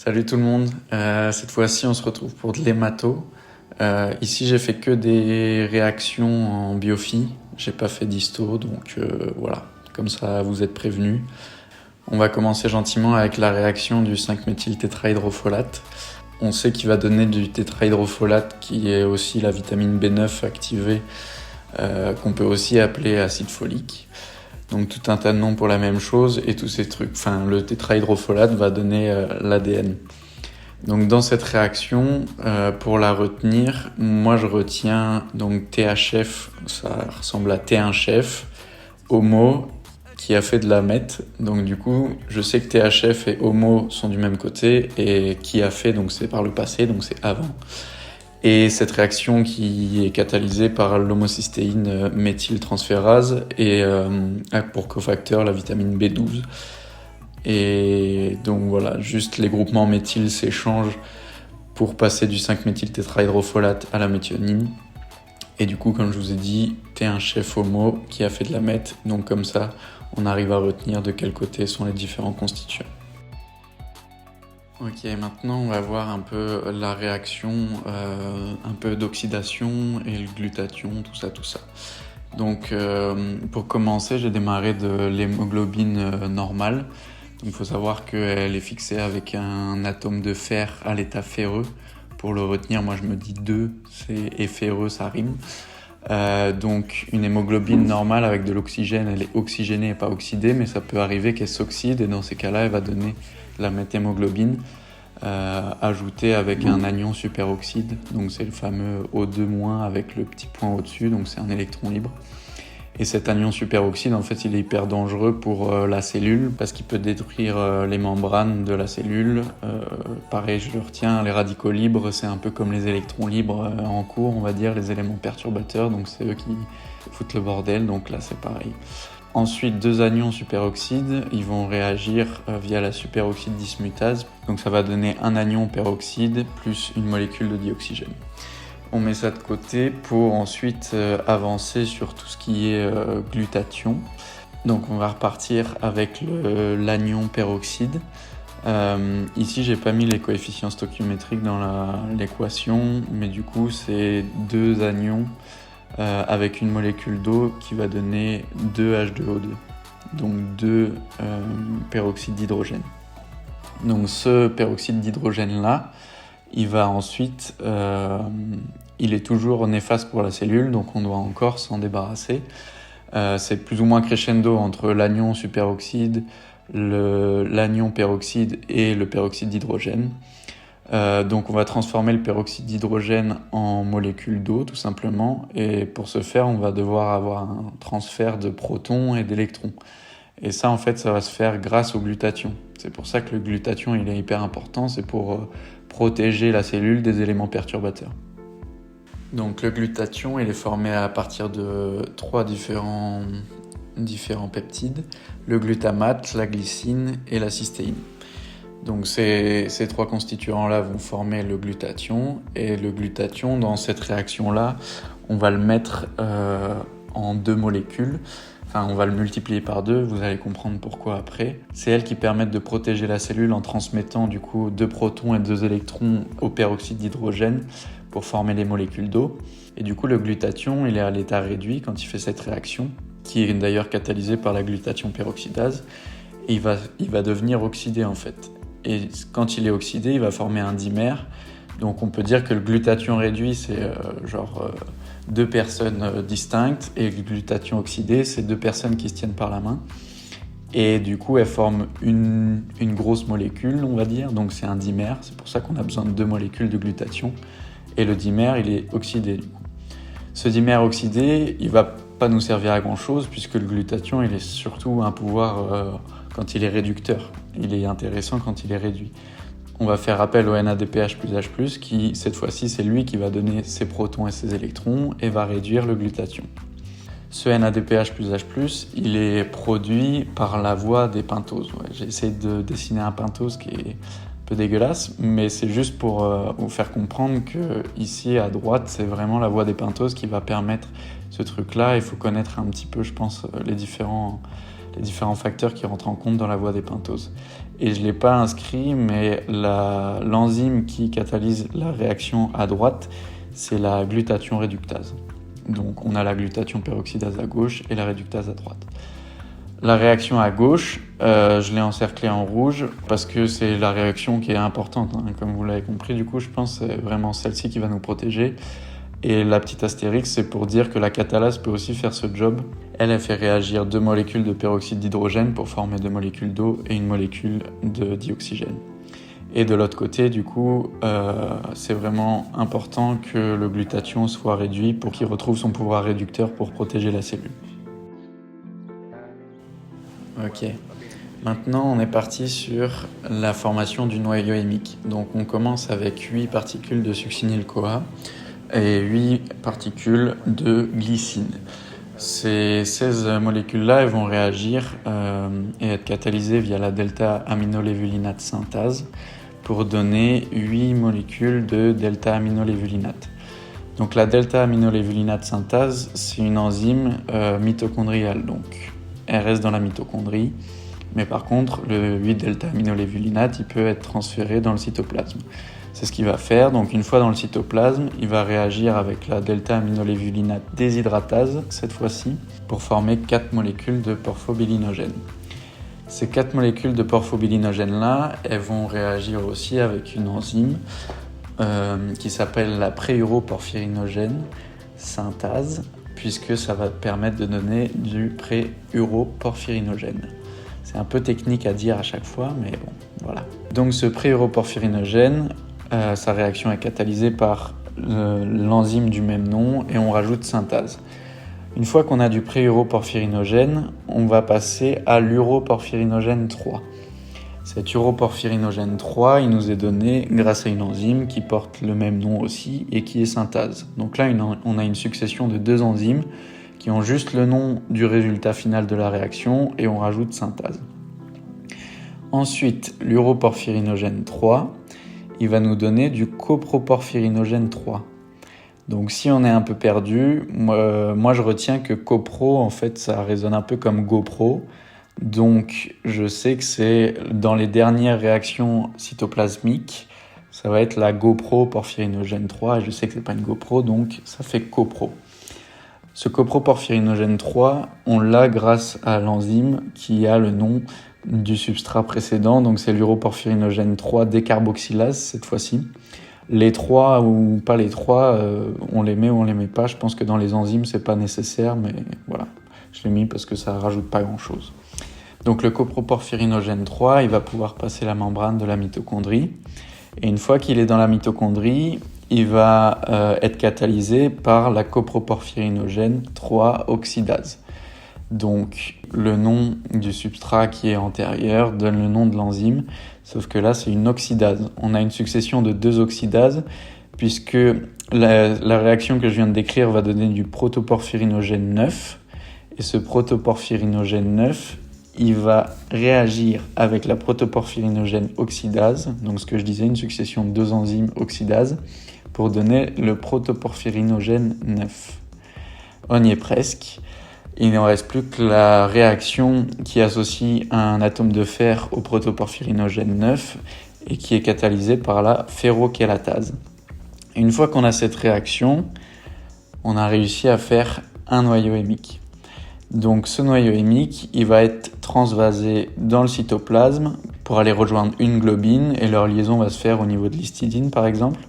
Salut tout le monde, cette fois-ci on se retrouve pour de l'hémato. Ici j'ai fait que des réactions en biophy, j'ai pas fait d'histo donc voilà, comme ça vous êtes prévenus. On va commencer gentiment avec la réaction du 5-méthyltétrahydrofolate. On sait qu'il va donner du tétrahydrofolate qui est aussi la vitamine B9 activée qu'on peut aussi appeler acide folique. Donc tout un tas de noms pour la même chose et tous ces trucs. Enfin, le tétrahydrofolate va donner l'ADN. Donc dans cette réaction, pour la retenir, moi je retiens donc THF, ça ressemble à T1chef, HOMO qui a fait de la MET. Donc du coup, je sais que THF et HOMO sont du même côté et qui a fait, donc c'est par le passé, donc c'est avant. Et cette réaction qui est catalysée par l'homocystéine méthyltransférase et a pour cofacteur la vitamine B12. Et donc voilà, juste les groupements méthyl s'échangent pour passer du 5-méthyltétrahydrofolate à la méthionine. Et du coup, comme je vous ai dit, T1chef HOMO qui a fait de la MET. Donc comme ça, on arrive à retenir de quel côté sont les différents constituants. Ok, maintenant on va voir un peu la réaction, un peu d'oxydation et le glutathion, tout ça. Donc pour commencer, j'ai démarré de l'hémoglobine normale. Donc il faut savoir qu'elle est fixée avec un atome de fer à l'état ferreux. Pour le retenir, moi je me dis 2, et ferreux ça rime. Donc une hémoglobine normale avec de l'oxygène, elle est oxygénée et pas oxydée, mais ça peut arriver qu'elle s'oxyde et dans ces cas-là, elle va donner la méthémoglobine ajoutée avec un anion superoxyde. Donc c'est le fameux O2- avec le petit point au-dessus, donc c'est un électron libre. Et cet anion superoxyde, en fait, il est hyper dangereux pour la cellule parce qu'il peut détruire les membranes de la cellule. Pareil, je le retiens, les radicaux libres, c'est un peu comme les électrons libres en cours, on va dire, les éléments perturbateurs, donc c'est eux qui foutent le bordel, donc là c'est pareil. Ensuite, 2 anions superoxydes, ils vont réagir via la superoxyde dismutase, donc ça va donner un anion peroxyde plus une molécule de dioxygène. On met ça de côté pour ensuite avancer sur tout ce qui est glutathion. Donc on va repartir avec l'anion peroxyde. Ici j'ai pas mis les coefficients stoichiométriques dans l'équation, mais du coup c'est 2 anions avec une molécule d'eau qui va donner 2 H2O2, donc 2 peroxyde d'hydrogène. Donc ce peroxyde d'hydrogène là, il va ensuite, il est toujours néfaste pour la cellule, donc on doit encore s'en débarrasser. C'est plus ou moins crescendo entre l'anion superoxyde, l'anion peroxyde et le peroxyde d'hydrogène. Donc on va transformer le peroxyde d'hydrogène en molécule d'eau tout simplement, et pour ce faire on va devoir avoir un transfert de protons et d'électrons. Et ça en fait ça va se faire grâce au glutathion. C'est pour ça que le glutathion il est hyper important, c'est pour protéger la cellule des éléments perturbateurs. Donc le glutathion il est formé à partir de 3 différents peptides, le glutamate, la glycine et la cystéine. Donc ces 3 constituants-là vont former le glutathion, et le glutathion dans cette réaction-là, on va le mettre en 2 molécules. Enfin, on va le multiplier par 2, vous allez comprendre pourquoi après. C'est elles qui permettent de protéger la cellule en transmettant du coup 2 protons et 2 électrons au peroxyde d'hydrogène pour former les molécules d'eau. Et du coup, le glutathion, il est à l'état réduit quand il fait cette réaction, qui est d'ailleurs catalysée par la glutathion peroxydase. Et il va devenir oxydé en fait. Et quand il est oxydé, il va former un dimère. Donc on peut dire que le glutathion réduit, c'est 2 personnes distinctes, et le glutathion oxydé, c'est 2 personnes qui se tiennent par la main. Et du coup, elles forment une grosse molécule, on va dire, donc c'est un dimère. C'est pour ça qu'on a besoin de 2 molécules de glutathion. Et le dimère, il est oxydé du coup. Ce dimère oxydé, il va pas nous servir à grand chose, puisque le glutathion, il est surtout un pouvoir quand il est réducteur. Il est intéressant quand il est réduit. On va faire appel au NADPH plus H+, qui, cette fois-ci, c'est lui qui va donner ses protons et ses électrons et va réduire le glutathion. Ce NADPH plus H+, il est produit par la voie des pentoses. Ouais, j'ai essayé de dessiner un pentose qui est un peu dégueulasse, mais c'est juste pour vous faire comprendre que ici, à droite, c'est vraiment la voie des pentoses qui va permettre ce truc-là. Il faut connaître un petit peu, je pense, les différents les différents facteurs qui rentrent en compte dans la voie des pentoses. Et je ne l'ai pas inscrit, mais l'enzyme qui catalyse la réaction à droite, c'est la glutathion réductase. Donc on a la glutathion peroxydase à gauche et la réductase à droite. La réaction à gauche, je l'ai encerclée en rouge parce que c'est la réaction qui est importante, hein. Comme vous l'avez compris, du coup, je pense que c'est vraiment celle-ci qui va nous protéger. Et la petite astérix, c'est pour dire que la catalase peut aussi faire ce job. Elle fait réagir 2 molécules de peroxyde d'hydrogène pour former 2 molécules d'eau et une molécule de dioxygène. Et de l'autre côté, du coup, c'est vraiment important que le glutathion soit réduit pour qu'il retrouve son pouvoir réducteur pour protéger la cellule. Ok. Maintenant, on est parti sur la formation du noyau hémique. Donc, on commence avec 8 particules de succinyl-CoA et 8 particules de glycine. Ces 16 molécules-là, elles vont réagir et être catalysées via la delta-aminolévulinate synthase pour donner 8 molécules de delta-aminolévulinate. Donc la delta-aminolévulinate synthase, c'est une enzyme mitochondriale. Donc elle reste dans la mitochondrie, mais par contre, le 8-delta-aminolévulinate, il peut être transféré dans le cytoplasme. C'est ce qu'il va faire. Donc une fois dans le cytoplasme, il va réagir avec la delta-aminolévulinate déshydratase, cette fois-ci, pour former 4 molécules de porphobilinogène. Ces 4 molécules de porphobilinogène-là, elles vont réagir aussi avec une enzyme qui s'appelle la préuroporphyrinogène synthase, puisque ça va permettre de donner du préuroporphyrinogène. C'est un peu technique à dire à chaque fois, mais bon, voilà. Donc ce préuroporphyrinogène, sa réaction est catalysée par l'enzyme du même nom et on rajoute synthase. Une fois qu'on a du préuroporphyrinogène, on va passer à l'uroporphyrinogène 3. Cet uroporphyrinogène 3, il nous est donné grâce à une enzyme qui porte le même nom aussi et qui est synthase. Donc là, on a une succession de 2 enzymes qui ont juste le nom du résultat final de la réaction et on rajoute synthase. Ensuite, l'uroporphyrinogène 3, il va nous donner du coproporphyrinogène 3. Donc si on est un peu perdu, moi je retiens que copro, en fait, ça résonne un peu comme GoPro. Donc je sais que c'est dans les dernières réactions cytoplasmiques, ça va être la GoPro porphyrinogène 3, et je sais que c'est pas une GoPro, donc ça fait copro. Ce coproporphyrinogène 3, on l'a grâce à l'enzyme qui a le nom du substrat précédent, donc c'est l'uroporphyrinogène 3 décarboxylase cette fois-ci. Les 3 ou pas les 3, on les met ou on les met pas. Je pense que dans les enzymes, c'est pas nécessaire, mais voilà, je l'ai mis parce que ça rajoute pas grand-chose. Donc le coproporphyrinogène 3, il va pouvoir passer la membrane de la mitochondrie. Et une fois qu'il est dans la mitochondrie, il va être catalysé par la coproporphyrinogène 3 oxydase. Donc le nom du substrat qui est antérieur donne le nom de l'enzyme, sauf que là c'est une oxydase. On a une succession de 2 oxydases, puisque la réaction que je viens de décrire va donner du protoporphyrinogène 9, et ce protoporphyrinogène 9, il va réagir avec la protoporphyrinogène oxydase, donc ce que je disais, une succession de 2 enzymes oxydases, pour donner le protoporphyrinogène 9. On y est presque. Il ne reste plus que la réaction qui associe un atome de fer au protoporphyrinogène 9 et qui est catalysée par la ferrokélatase. Une fois qu'on a cette réaction, on a réussi à faire un noyau hémique. Donc ce noyau hémique, il va être transvasé dans le cytoplasme pour aller rejoindre une globine et leur liaison va se faire au niveau de l'histidine par exemple.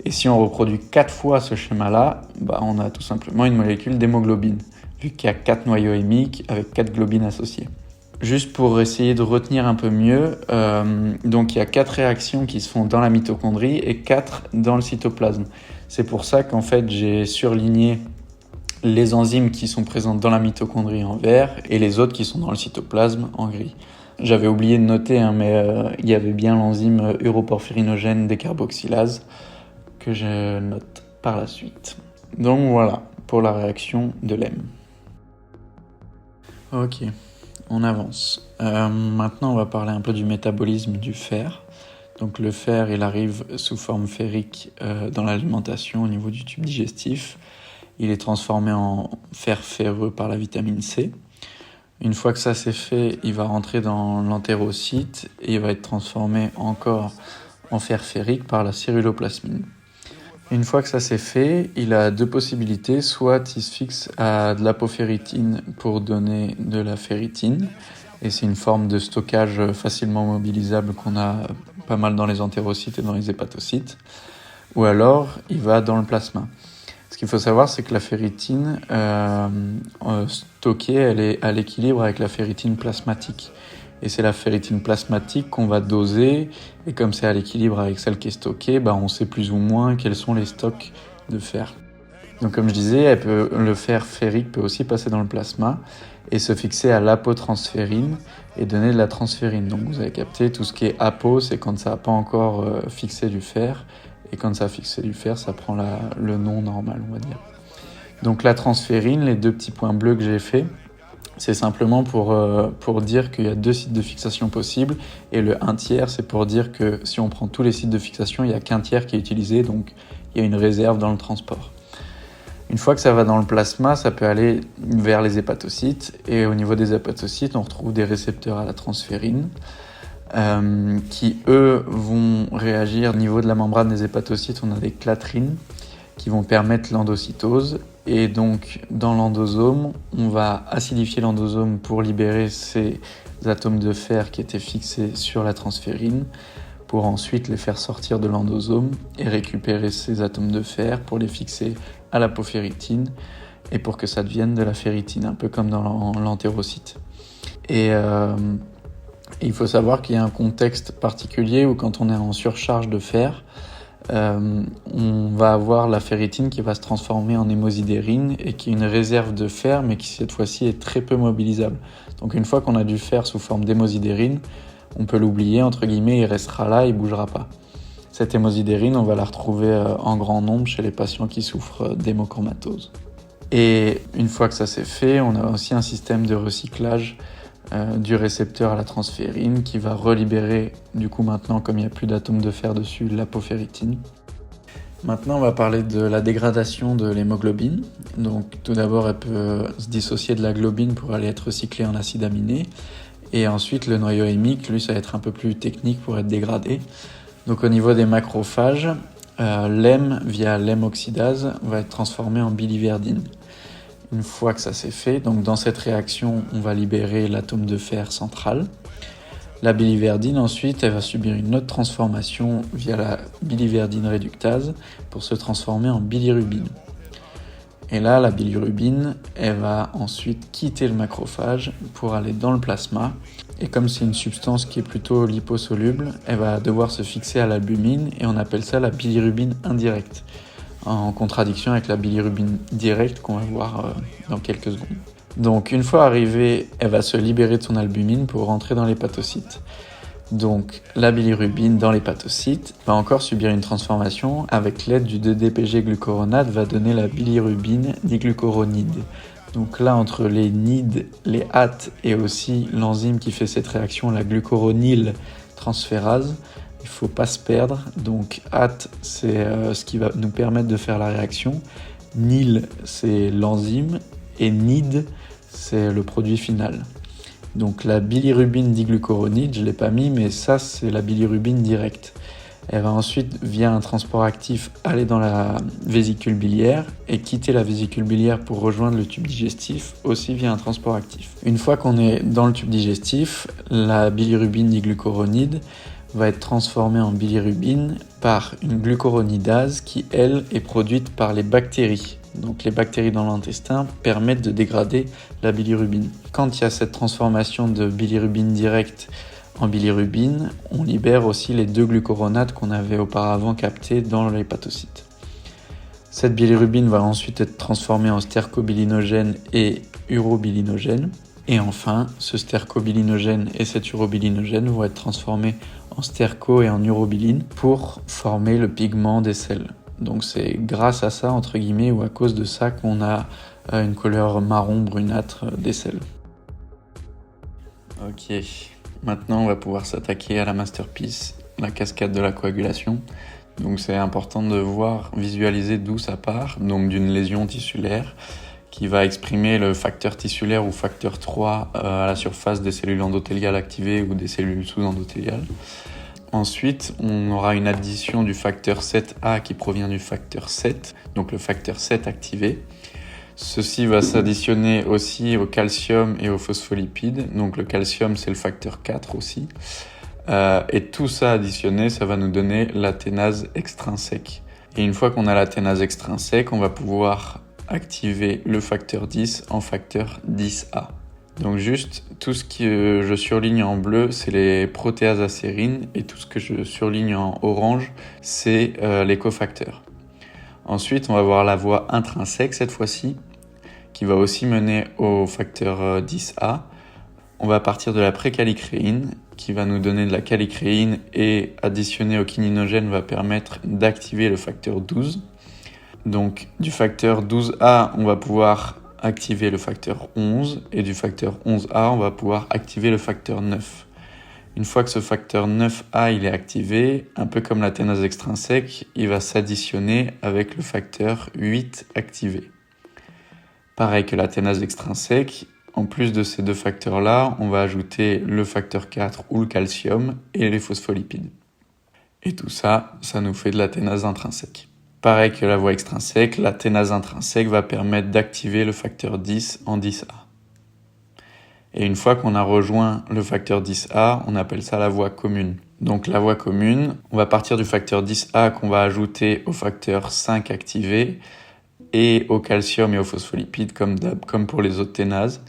Et si on reproduit 4 fois ce schéma-là, on a tout simplement une molécule d'hémoglobine, vu qu'il y a 4 noyaux hémiques avec 4 globines associées. Juste pour essayer de retenir un peu mieux, donc il y a 4 réactions qui se font dans la mitochondrie et 4 dans le cytoplasme. C'est pour ça qu'en fait j'ai surligné les enzymes qui sont présentes dans la mitochondrie en vert et les autres qui sont dans le cytoplasme en gris. J'avais oublié de noter, mais il y avait bien l'enzyme uroporphyrinogène décarboxylase que je note par la suite. Donc voilà pour la réaction de Lem. Ok, on avance. Maintenant, on va parler un peu du métabolisme du fer. Donc le fer, il arrive sous forme ferrique dans l'alimentation au niveau du tube digestif. Il est transformé en fer ferreux par la vitamine C. Une fois que ça c'est fait, il va rentrer dans l'entérocyte et il va être transformé encore en fer ferrique par la céruloplasmine. Une fois que ça c'est fait, il a deux possibilités. Soit il se fixe à de l'apoféritine pour donner de la ferritine, et c'est une forme de stockage facilement mobilisable qu'on a pas mal dans les entérocytes et dans les hépatocytes. Ou alors, il va dans le plasma. Ce qu'il faut savoir, c'est que la ferritine stockée, elle est à l'équilibre avec la ferritine plasmatique. Et c'est la ferritine plasmatique qu'on va doser. Et comme c'est à l'équilibre avec celle qui est stockée, on sait plus ou moins quels sont les stocks de fer. Donc comme je disais, le fer ferrique peut aussi passer dans le plasma et se fixer à l'apotransférine et donner de la transférine. Donc vous avez capté, tout ce qui est apo, c'est quand ça n'a pas encore fixé du fer. Et quand ça a fixé du fer, ça prend le nom normal, on va dire. Donc la transférine, les deux petits points bleus que j'ai faits, c'est simplement pour dire qu'il y a deux sites de fixation possibles. Et le 1/3, c'est pour dire que si on prend tous les sites de fixation, il n'y a qu'un tiers qui est utilisé, donc il y a une réserve dans le transport. Une fois que ça va dans le plasma, ça peut aller vers les hépatocytes. Et au niveau des hépatocytes, on retrouve des récepteurs à la transférine qui, eux, vont réagir au niveau de la membrane des hépatocytes. On a des clatrines qui vont permettre l'endocytose. Et donc, dans l'endosome, on va acidifier l'endosome pour libérer ces atomes de fer qui étaient fixés sur la transférine, pour ensuite les faire sortir de l'endosome et récupérer ces atomes de fer pour les fixer à l'apoféritine et pour que ça devienne de la ferritine, un peu comme dans l'entérocyte. Et il faut savoir qu'il y a un contexte particulier où quand on est en surcharge de fer, on va avoir la ferritine qui va se transformer en hémosidérine et qui est une réserve de fer, mais qui cette fois-ci est très peu mobilisable. Donc une fois qu'on a du fer sous forme d'hémosidérine, on peut l'oublier, entre guillemets, il restera là, il ne bougera pas. Cette hémosidérine, on va la retrouver en grand nombre chez les patients qui souffrent d'hémochromatose. Et une fois que ça c'est fait, on a aussi un système de recyclage du récepteur à la transférine qui va relibérer, du coup maintenant, comme il n'y a plus d'atomes de fer dessus, l'apoféritine. Maintenant, on va parler de la dégradation de l'hémoglobine. Donc tout d'abord, elle peut se dissocier de la globine pour aller être recyclée en acide aminé. Et ensuite, le noyau hémique, lui, ça va être un peu plus technique pour être dégradé. Donc au niveau des macrophages, l'hème, via l'hème oxydase, va être transformé en biliverdine. Une fois que ça c'est fait, donc dans cette réaction, on va libérer l'atome de fer central. La biliverdine, ensuite, elle va subir une autre transformation via la biliverdine réductase pour se transformer en bilirubine. Et là, la bilirubine, elle va ensuite quitter le macrophage pour aller dans le plasma. Et comme c'est une substance qui est plutôt liposoluble, elle va devoir se fixer à l'albumine et on appelle ça la bilirubine indirecte, en contradiction avec la bilirubine directe qu'on va voir dans quelques secondes. Donc une fois arrivée, elle va se libérer de son albumine pour rentrer dans l'hépatocyte. Donc la bilirubine dans l'hépatocyte va encore subir une transformation avec l'aide du 2-DPG glucuronate va donner la bilirubine diglucuronide. Donc là, entre les NID, les AT et aussi l'enzyme qui fait cette réaction, la glucuronyle transférase, il ne faut pas se perdre. Donc AT, c'est ce qui va nous permettre de faire la réaction. NIL, c'est l'enzyme. Et NID, c'est le produit final. Donc la bilirubine diglucuronide, je ne l'ai pas mis, mais ça, c'est la bilirubine directe. Elle va ensuite, via un transport actif, aller dans la vésicule biliaire et quitter la vésicule biliaire pour rejoindre le tube digestif, aussi via un transport actif. Une fois qu'on est dans le tube digestif, la bilirubine diglucuronide va être transformée en bilirubine par une glucuronidase qui, elle, est produite par les bactéries. Donc les bactéries dans l'intestin permettent de dégrader la bilirubine. Quand il y a cette transformation de bilirubine directe en bilirubine, on libère aussi les 2 glucuronates qu'on avait auparavant captés dans l'hépatocyte. Cette bilirubine va ensuite être transformée en stercobilinogène et urobilinogène. Et enfin, ce stercobilinogène et cet urobilinogène vont être transformés en sterco et en urobiline pour former le pigment des selles. Donc c'est grâce à ça, entre guillemets, ou à cause de ça qu'on a une couleur marron brunâtre des selles. Ok, maintenant on va pouvoir s'attaquer à la masterpiece, la cascade de la coagulation. Donc c'est important de visualiser d'où ça part, donc d'une lésion tissulaire qui va exprimer le facteur tissulaire ou facteur 3 à la surface des cellules endothéliales activées ou des cellules sous-endothéliales. Ensuite, on aura une addition du facteur 7A qui provient du facteur 7, donc le facteur 7 activé. Ceci va s'additionner aussi au calcium et aux phospholipides, donc le calcium c'est le facteur 4 aussi. Et tout ça additionné, ça va nous donner l'aténase extrinsèque. Et une fois qu'on a l'aténase extrinsèque, on va pouvoir activer le facteur 10 en facteur 10A. Donc juste, tout ce que je surligne en bleu, c'est les protéases acérines, et tout ce que je surligne en orange, c'est les cofacteurs. Ensuite, on va voir la voie intrinsèque cette fois-ci, qui va aussi mener au facteur 10A. On va partir de la précalicréine, qui va nous donner de la calicréine, et additionner au kininogène va permettre d'activer le facteur 12. Donc du facteur 12A, on va pouvoir activer le facteur 11, et du facteur 11A, on va pouvoir activer le facteur 9. Une fois que ce facteur 9A il est activé, un peu comme l'aténase extrinsèque, il va s'additionner avec le facteur 8 activé. Pareil que l'aténase extrinsèque, en plus de ces deux facteurs-là, on va ajouter le facteur 4 ou le calcium et les phospholipides. Et tout ça, ça nous fait de l'aténase intrinsèque. Pareil que la voie extrinsèque, l'aténase intrinsèque va permettre d'activer le facteur 10 en 10A. Et une fois qu'on a rejoint le facteur 10A, on appelle ça la voie commune. Donc la voie commune, on va partir du facteur 10A qu'on va ajouter au facteur 5 activé et au calcium et aux phospholipides comme pour les autres ténases.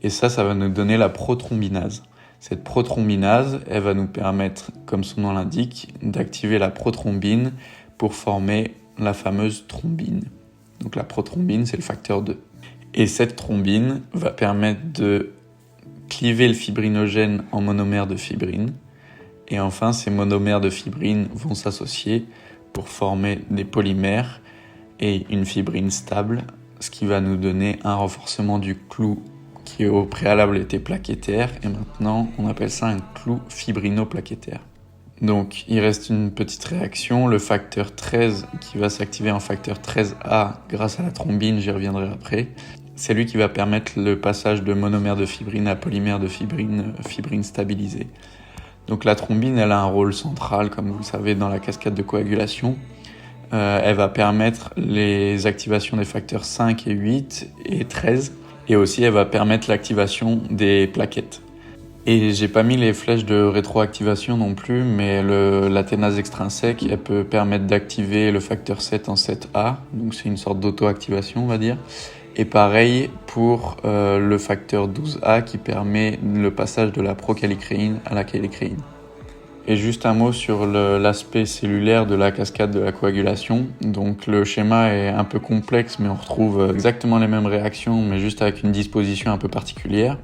Et ça va nous donner la prothrombinase. Cette prothrombinase, elle va nous permettre, comme son nom l'indique, d'activer la prothrombine pour former la fameuse thrombine. Donc la prothrombine, c'est le facteur 2. Et cette thrombine va permettre de cliver le fibrinogène en monomères de fibrine. Et enfin, ces monomères de fibrine vont s'associer pour former des polymères et une fibrine stable, ce qui va nous donner un renforcement du clou qui au préalable était plaquettaire, et maintenant on appelle ça un clou fibrinoplaquettaire. Donc il reste une petite réaction, le facteur 13 qui va s'activer en facteur 13A grâce à la thrombine, j'y reviendrai après. C'est lui qui va permettre le passage de monomère de fibrine à polymère de fibrine stabilisée. Donc la thrombine, elle a un rôle central, comme vous le savez, dans la cascade de coagulation. Elle va permettre les activations des facteurs 5 et 8 et 13, et aussi elle va permettre l'activation des plaquettes. Et j'ai pas mis les flèches de rétroactivation non plus, mais l'aténase extrinsèque, elle peut permettre d'activer le facteur 7 en 7A, donc c'est une sorte d'auto-activation on va dire. Et pareil pour le facteur 12A qui permet le passage de la procalicréine à la calicréine. Et juste un mot sur l'aspect cellulaire de la cascade de la coagulation. Donc le schéma est un peu complexe, mais on retrouve exactement les mêmes réactions, mais juste avec une disposition un peu particulière.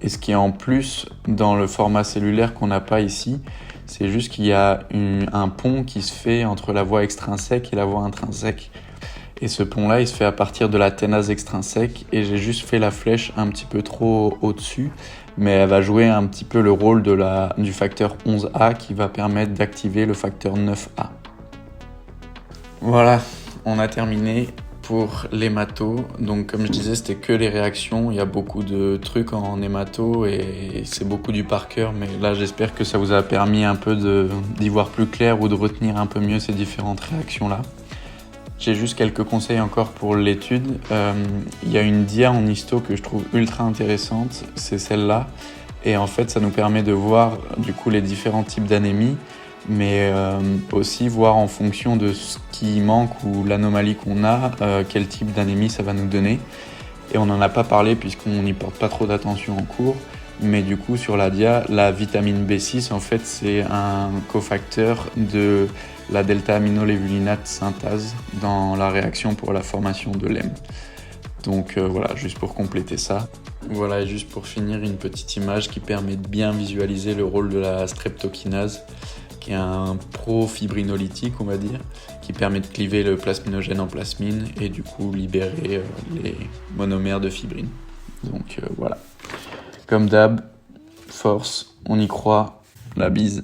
Et ce qui est en plus dans le format cellulaire qu'on n'a pas ici, c'est juste qu'il y a un pont qui se fait entre la voie extrinsèque et la voie intrinsèque. Et ce pont-là, il se fait à partir de l'aténase extrinsèque, et j'ai juste fait la flèche un petit peu trop au-dessus, mais elle va jouer un petit peu le rôle du facteur 11A qui va permettre d'activer le facteur 9A. Voilà, on a terminé pour l'hémato. Donc comme je disais, c'était que les réactions. Il y a beaucoup de trucs en hémato et c'est beaucoup du par cœur, mais là j'espère que ça vous a permis un peu d'y voir plus clair ou de retenir un peu mieux ces différentes réactions-là. J'ai juste quelques conseils encore pour l'étude. Il y a une dia en histo que je trouve ultra intéressante, c'est celle-là. Et en fait, ça nous permet de voir du coup les différents types d'anémie, mais aussi voir en fonction de ce qui manque ou l'anomalie qu'on a, quel type d'anémie ça va nous donner. Et on n'en a pas parlé puisqu'on n'y porte pas trop d'attention en cours. Mais du coup, sur la dia, la vitamine B6, en fait, c'est un cofacteur de la delta-aminolévulinate synthase dans la réaction pour la formation de l'hème. Donc voilà, juste pour compléter ça. Voilà, et juste pour finir, une petite image qui permet de bien visualiser le rôle de la streptokinase, qui est un pro-fibrinolytique, on va dire, qui permet de cliver le plasminogène en plasmine et du coup libérer les monomères de fibrine. Donc voilà. Comme d'hab, force, on y croit, la bise.